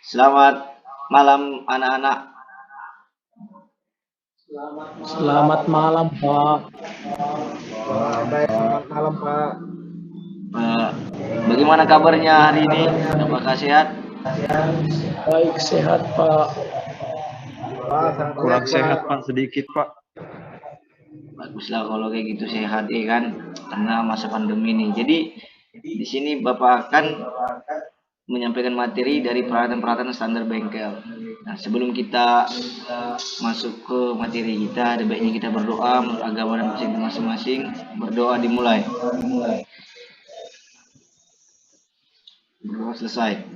Selamat malam anak-anak. Selamat malam, Pak. Baik, selamat malam Pak. Eh, Bagaimana kabarnya hari ini? Apakah sehat? Baik, sehat, Pak. Pak, sangat Kurang baik, sehat Pak. Pak sedikit Pak. Baguslah kalau kayak gitu sehat ya kan, karena masa pandemi nih. Jadi di sini Bapak akan menyampaikan materi dari peralatan-peralatan standar bengkel. Nah, sebelum kita masuk ke materi kita, ada baiknya kita berdoa menurut agama dan percaya masing-masing. Berdoa dimulai. Berdoa selesai.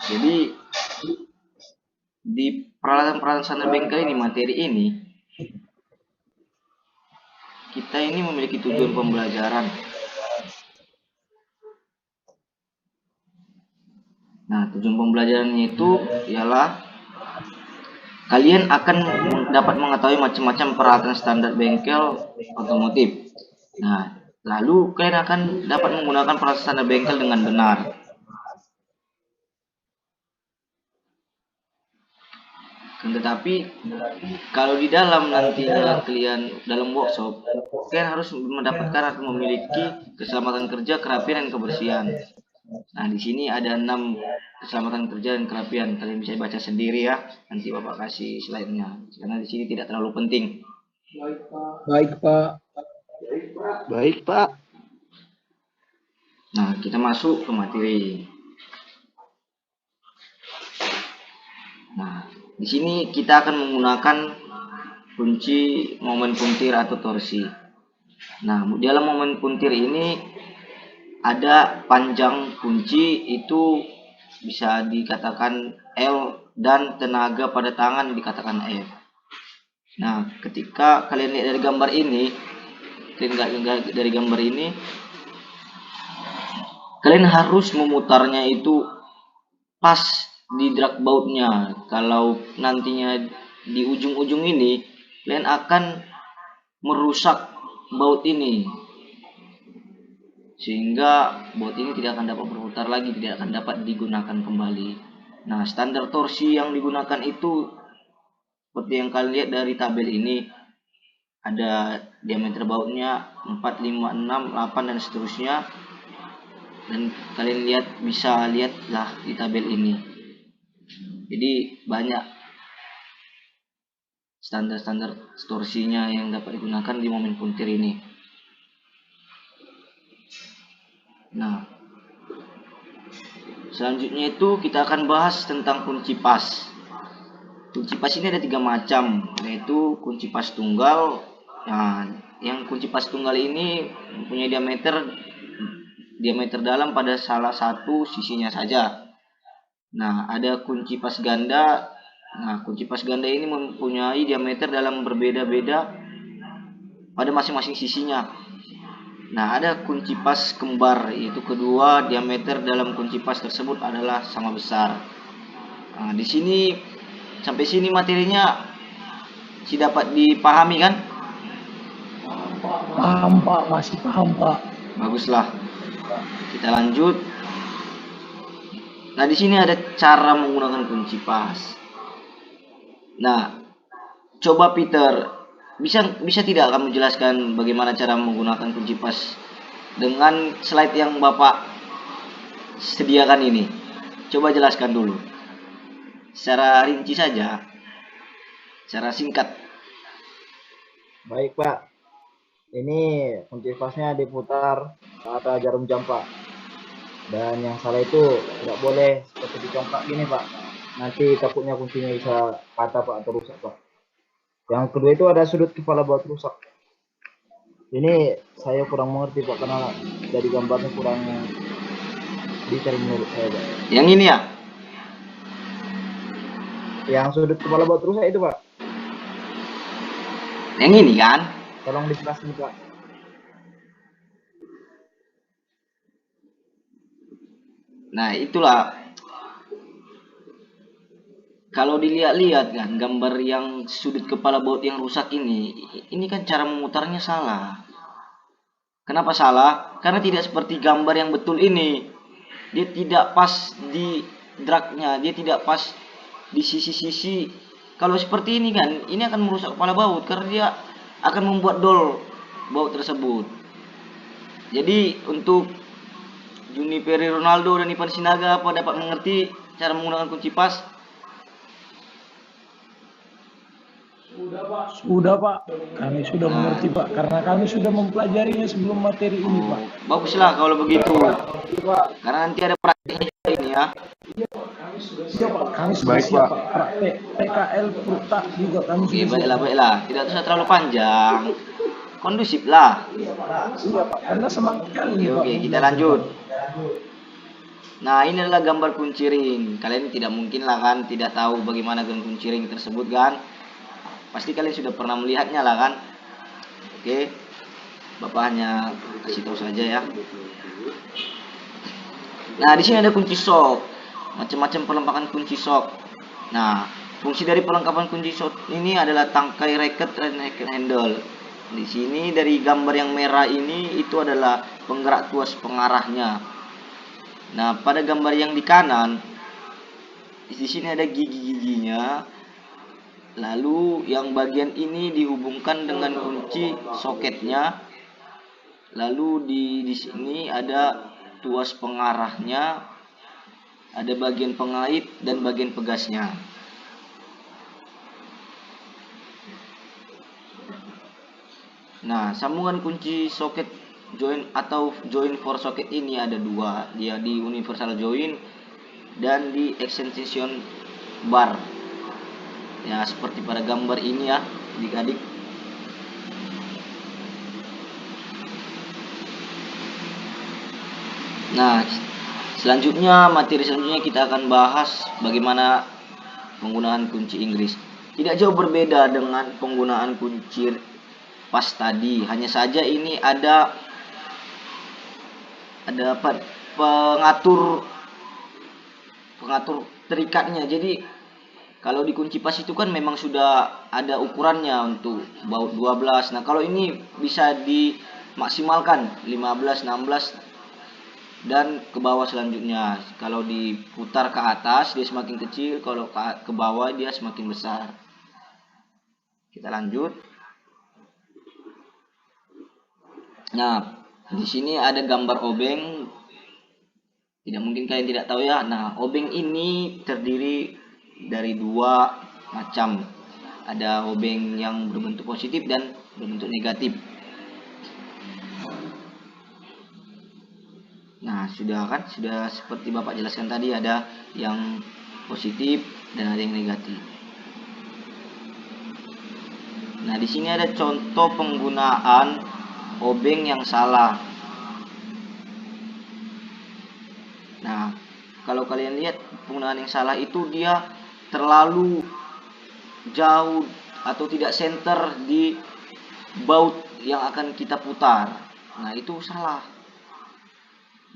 Jadi di peralatan-peralatan standar bengkel ini, materi ini, kita ini memiliki tujuan pembelajaran. Nah, tujuan pembelajarannya itu ialah kalian akan dapat mengetahui macam-macam peralatan standar bengkel otomotif. Nah, lalu kalian akan dapat menggunakan peralatan standar bengkel dengan benar. Tetapi kalau di dalam nantinya kalian dalam workshop, kalian harus mendapatkan atau memiliki keselamatan kerja, kerapian, dan kebersihan. Nah, di sini ada 6 keselamatan kerja dan kerapian. Kalian bisa baca sendiri ya. Nanti Bapak kasih slide-nya. Karena di sini tidak terlalu penting. Baik, Pak. Baik Pak. Nah, kita masuk ke materi. Nah, di sini kita akan menggunakan kunci momen puntir atau torsi. Nah, dalam momen puntir ini ada panjang kunci itu bisa dikatakan L dan tenaga pada tangan dikatakan F. Nah, ketika kalian lihat dari gambar ini, kalian harus memutarnya itu pas di drag bautnya. Kalau nantinya di ujung-ujung ini, kalian akan merusak baut ini, sehingga baut ini tidak akan dapat berputar lagi, tidak akan dapat digunakan kembali. Nah, standar torsi yang digunakan itu seperti yang kalian lihat dari tabel ini, ada diameter bautnya 4, 5, 6, 8 dan seterusnya. Dan kalian bisa lihatlah di tabel ini. Jadi banyak standar-standar torsinya yang dapat digunakan di momen puntir ini. Nah, selanjutnya itu kita akan bahas tentang kunci pas. Kunci pas ini ada 3 macam, yaitu kunci pas tunggal. Nah, yang kunci pas tunggal ini mempunyai diameter dalam pada salah satu sisinya saja. Nah, ada kunci pas ganda. Nah, kunci pas ganda ini mempunyai diameter dalam berbeda-beda pada masing-masing sisinya. Nah, ada kunci pas kembar, yaitu kedua diameter dalam kunci pas tersebut adalah sama besar. Nah, di sini sampai sini materinya dapat dipahami kan? Paham, Pak. Masih paham, Pak. Baguslah. Kita lanjut. Nah, di sini ada cara menggunakan kunci pas. Nah, coba Peter, bisa tidak kamu jelaskan bagaimana cara menggunakan kunci pas dengan slide yang Bapak sediakan ini? Coba jelaskan dulu. Secara rinci saja. Secara singkat. Baik Pak. Ini kunci pasnya diputar atau jarum jam Pak. Dan yang salah itu tidak boleh seperti dicongkak gini Pak. Nanti takutnya kuncinya bisa patah Pak atau rusak Pak. Yang kedua itu ada sudut kepala baut rusak. Ini saya kurang mengerti Pak karena dari gambarnya kurang detail menurut saya Pak. Yang ini ya? Yang sudut kepala baut rusak itu Pak. Yang ini kan? Tolong dijelasin Pak. Nah, itulah. Kalau dilihat-lihat kan gambar yang sudut kepala baut yang rusak ini kan cara memutarnya salah. Kenapa salah? Karena tidak seperti gambar yang betul ini. dia tidak pas di dragnya, dia tidak pas di sisi-sisi. Kalau seperti ini kan, ini akan merusak kepala baut karena dia akan membuat dol baut tersebut. Jadi untuk Juniperi Ronaldo dan Ivan Sinaga apa dapat mengerti cara menggunakan kunci pas? Sudah Pak, kami sudah mengerti Pak, karena kami sudah mempelajarinya sebelum materi ini Pak. Baguslah kalau begitu. Karena nanti ada prakteknya ini ya. Iya Pak, kami sudah Baik, siap Pak. Pak. Praktek PKL Prukta juga kami Oke, sudah siap. baiklah, baiklah. Tidak usah terlalu panjang. Kondusif lah. Iya Pak, karena semangat kali Oke, Pak. oke, kita lanjut. Nah, ini adalah gambar kunci ring. Kalian tidak mungkin lah kan tidak tahu bagaimana kunci ring tersebut kan? Pasti kalian sudah pernah melihatnya lah kan? Oke. Bapak hanya kasih tahu saja ya. Nah, di sini ada kunci sok. Macam-macam perlengkapan kunci sok. Nah, fungsi dari perlengkapan kunci sok ini adalah tangkai racket dan racket handle. Di sini dari gambar yang merah ini itu adalah penggerak tuas pengarahnya. Nah, pada gambar yang di kanan di sini ada gigi-giginya. Lalu yang bagian ini dihubungkan dengan kunci soketnya. Lalu di sini ada tuas pengarahnya, ada bagian pengait dan bagian pegasnya. Nah, sambungan kunci soket join atau join for socket ini ada dua, dia di universal join dan di extension bar. Ya, seperti pada gambar ini ya, adik-adik. Nah, materi selanjutnya kita akan bahas bagaimana penggunaan kunci Inggris. Tidak jauh berbeda dengan penggunaan kunci pas tadi, hanya saja ini ada pengatur terikatnya. Jadi kalau di kunci pas itu kan memang sudah ada ukurannya untuk baut 12. Nah, kalau ini bisa dimaksimalkan 15, 16 dan ke bawah selanjutnya. Kalau diputar ke atas dia semakin kecil, kalau ke bawah dia semakin besar. Kita lanjut. Nah, di sini ada gambar obeng. Tidak mungkin kalian tidak tahu ya. Nah, obeng ini terdiri dari dua macam. Ada obeng yang berbentuk positif dan berbentuk negatif. Nah, sudah seperti Bapak jelaskan tadi, ada yang positif dan ada yang negatif. Nah, di sini ada contoh penggunaan obeng yang salah. Nah, kalau kalian lihat penggunaan yang salah itu dia terlalu jauh atau tidak center di baut yang akan kita putar. Nah, itu salah.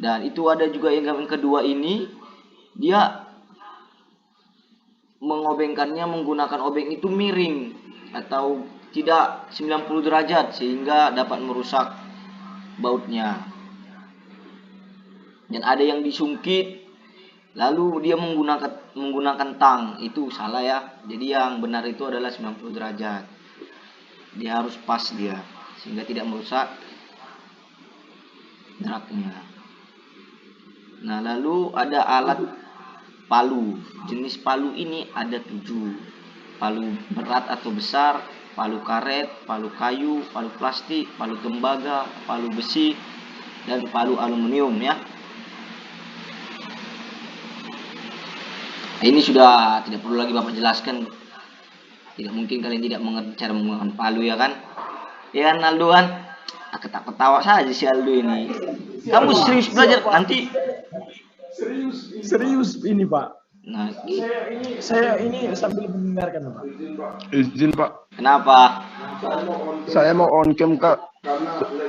Dan itu ada juga yang kedua ini, dia mengobengkannya menggunakan obeng itu miring atau tidak 90 derajat sehingga dapat merusak bautnya. Dan ada yang disungkit lalu dia menggunakan tang, itu salah ya. Jadi yang benar itu adalah 90 derajat. Dia harus pas dia sehingga tidak merusak dragnya. Nah, lalu ada alat palu. Jenis palu ini ada 7. Palu berat atau besar, palu karet, palu kayu, palu plastik, palu tembaga, palu besi, dan palu aluminium ya. Ini sudah tidak perlu lagi Bapak jelaskan. Tidak mungkin kalian tidak mengerti cara menggunakan palu ya kan? Ya kan Aldo kan? Ketawa saja si Aldo ini. Kamu serius belajar nanti? Serius ini Pak. Nah, Saya ini sambil mendengarkan Pak. Izin Pak, kenapa? saya mau on cam Kak,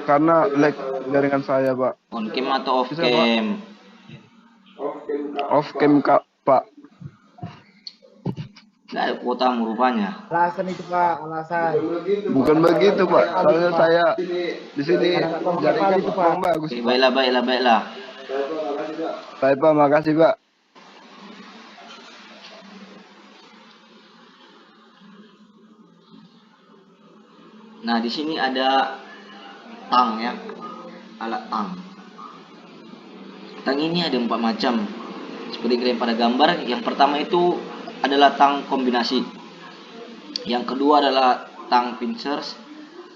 karena lag jaringan saya Pak. On cam atau off Bisa, Pak? cam? Off cam Kak Pak. Nggak ada kuota rupanya. Alasan itu Pak, alasan. Bukan begitu Pak, soalnya saya di sini Karena nggak tahu jaringan itu, Pak. kurang bagus. Oke, baiklah. Baik Pak, makasih Pak. Nah, di sini ada tang ya, alat tang. Tang ini ada 4 macam. Seperti kalian pada gambar, yang pertama itu adalah tang kombinasi. Yang kedua adalah tang pincers,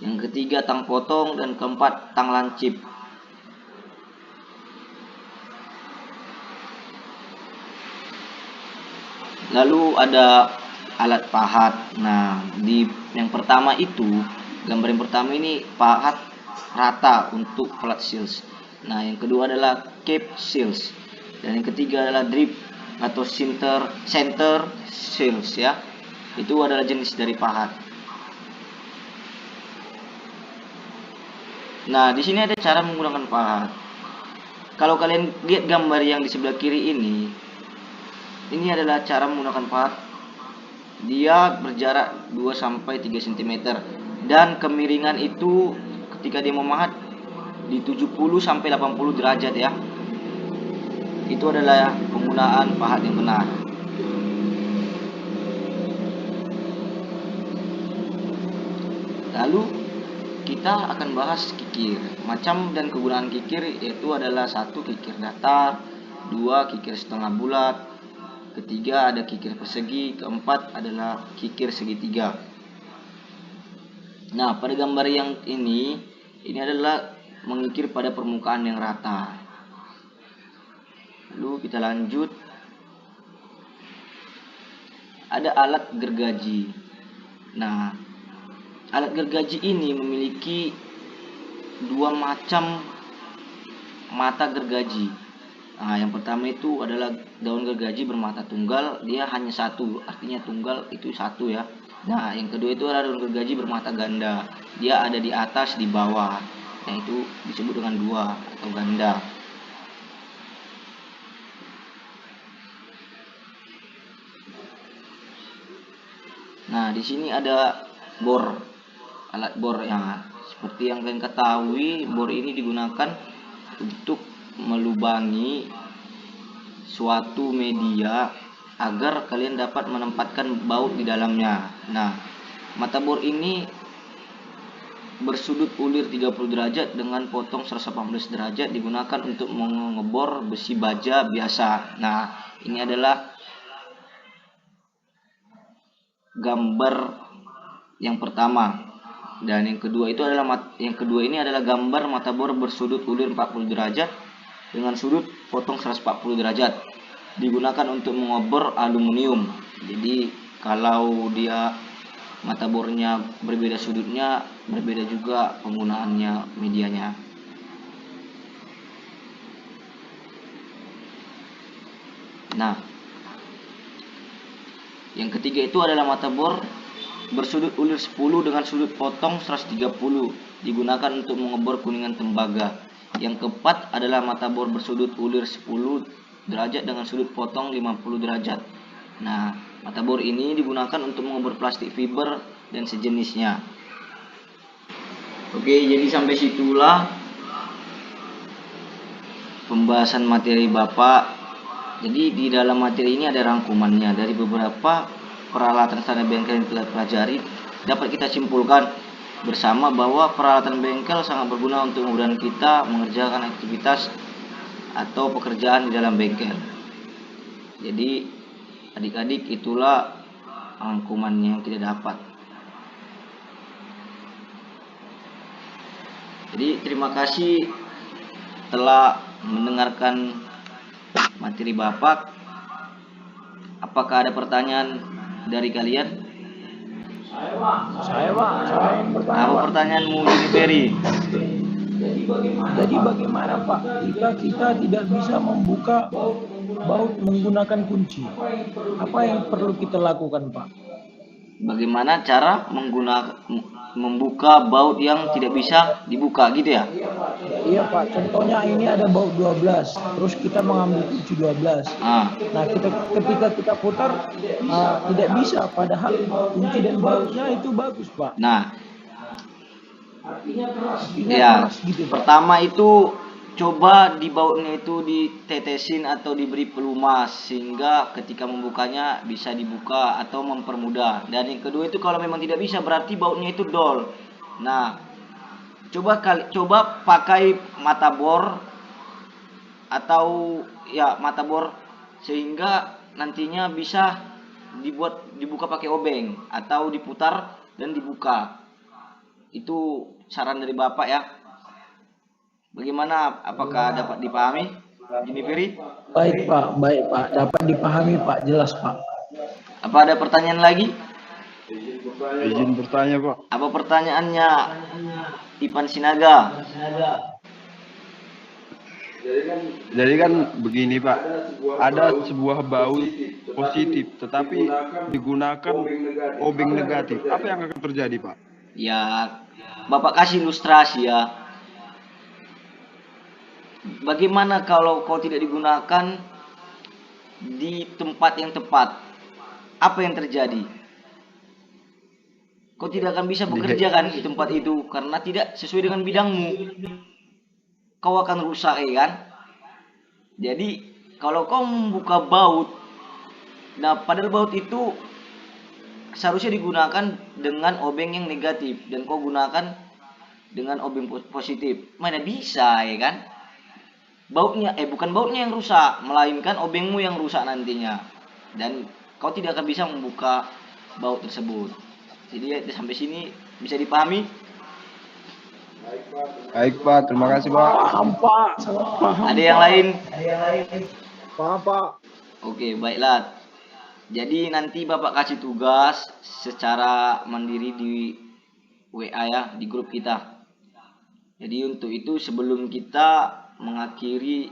yang ketiga tang potong, dan keempat tang lancip. Lalu ada alat pahat. Nah, di yang pertama itu, gambar yang pertama ini pahat rata untuk flat seals. Nah, yang kedua adalah cape seals. Dan yang ketiga adalah drip atau center seals ya. Itu adalah jenis dari pahat. Nah, di sini ada cara menggunakan pahat. Kalau kalian lihat gambar yang di sebelah kiri ini adalah cara menggunakan pahat. Dia berjarak 2-3 cm dan kemiringan itu ketika dia memahat di 70-80 derajat ya. Itu adalah penggunaan pahat yang benar. Lalu kita akan bahas kikir. Macam dan kegunaan kikir yaitu adalah 1 kikir datar, 2 kikir setengah bulat, ketiga ada kikir persegi, keempat adalah kikir segitiga. Nah, pada gambar yang ini adalah mengikir pada permukaan yang rata. Lalu kita lanjut. Ada alat gergaji. Nah, alat gergaji ini memiliki 2 macam mata gergaji. Nah, yang pertama itu adalah daun gergaji bermata tunggal, dia hanya 1, artinya tunggal itu 1 ya. Nah, yang kedua itu adalah daun gergaji bermata ganda, dia ada di atas, di bawah. Nah, itu disebut dengan 2 atau ganda. Nah, di sini ada bor, alat bor ya. Seperti yang kalian ketahui, bor ini digunakan untuk melubangi suatu media agar kalian dapat menempatkan baut di dalamnya. Nah, mata bor ini bersudut ulir 30 derajat dengan potong 118 derajat, digunakan untuk mengebor besi baja biasa. Nah, ini adalah gambar yang pertama. Dan yang kedua ini adalah gambar mata bor bersudut ulir 40 derajat dengan sudut potong 140 derajat, digunakan untuk mengebor aluminium. Jadi kalau dia mata bornya berbeda sudutnya, berbeda juga penggunaannya medianya. Nah, yang ketiga itu adalah mata bor bersudut ulir 10 dengan sudut potong 130, digunakan untuk mengebor kuningan tembaga. Yang keempat adalah mata bor bersudut ulir 10 derajat dengan sudut potong 50 derajat. Nah, mata bor ini digunakan untuk mengebor plastik fiber dan sejenisnya. Oke, jadi sampai situlah pembahasan materi Bapak. Jadi di dalam materi ini ada rangkumannya dari beberapa peralatan standar bengkel yang telah pelajari. Dapat kita simpulkan bersama bahwa peralatan bengkel sangat berguna untuk memudahkan kita mengerjakan aktivitas atau pekerjaan di dalam bengkel. Jadi adik-adik, itulah rangkumannya yang kita dapat. Jadi terima kasih telah mendengarkan materi Bapak. Apakah ada pertanyaan dari kalian? Saya yang bertanya, Apa Pak. pertanyaanmu, Juni Ferry? Jadi bagaimana Pak jika kita tidak bisa membuka baut menggunakan kunci? Apa yang perlu kita lakukan Pak? Bagaimana cara membuka baut yang tidak bisa dibuka gitu ya? Iya Pak, contohnya ini ada baut 12, terus kita mengambil kunci 12. Nah, ketika kita putar tidak bisa, padahal kunci dan bautnya itu bagus Pak. Nah, Artinya ya, keras gitu Pak. pertama itu coba di bautnya itu ditetesin atau diberi pelumas sehingga ketika membukanya bisa dibuka atau mempermudah. Dan yang kedua itu kalau memang tidak bisa berarti bautnya itu dol. Nah, coba pakai mata bor atau ya mata bor sehingga nantinya bisa dibuka pakai obeng atau diputar dan dibuka. Itu saran dari Bapak ya. Bagaimana? Apakah dapat dipahami, Juniferi? Baik Pak, dapat dipahami Pak, jelas Pak. Apa ada pertanyaan lagi? Izin bertanya, Pak. Apa pertanyaannya, Ipan Sinaga? Jadi kan begini, Pak. Ada sebuah baut positif, tetapi digunakan obeng negatif. Apa yang akan terjadi, Pak? Ya, Bapak kasih ilustrasi ya. Bagaimana kalau kau tidak digunakan di tempat yang tepat? Apa yang terjadi? Kau tidak akan bisa bekerja kan di tempat itu karena tidak sesuai dengan bidangmu. Kau akan rusak ya kan? Jadi kalau kau membuka baut, nah padahal baut itu seharusnya digunakan dengan obeng yang negatif dan kau gunakan dengan obeng positif. Mana bisa ya kan? Bukan bautnya yang rusak, melainkan obengmu yang rusak nantinya. Dan kau tidak akan bisa membuka baut tersebut. Jadi sampai sini bisa dipahami? Baik, Pak. Terima kasih, Pak. Paham Pak, sangat paham. Ada yang lain? Paham Pak. Oke, baiklah. Jadi nanti Bapak kasih tugas secara mandiri di WA ya, di grup kita. Jadi untuk itu sebelum kita mengakhiri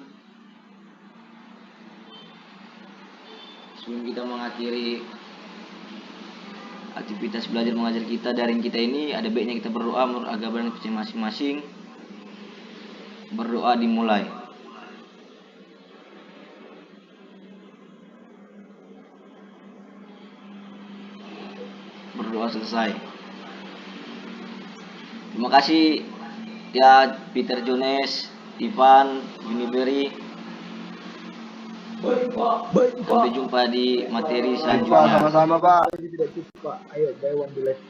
aktivitas belajar mengajar kita daring kita ini, ada baiknya kita berdoa menurut agama dan masing-masing. Berdoa dimulai. Berdoa selesai. Terima kasih ya Peter Jones, Ivan, Juniferi. Baik Pak. Sampai jumpa di materi Baik, Pak. selanjutnya. Sama-sama, Pak. Tidak cukup Pak. Ayo, buy one, do less.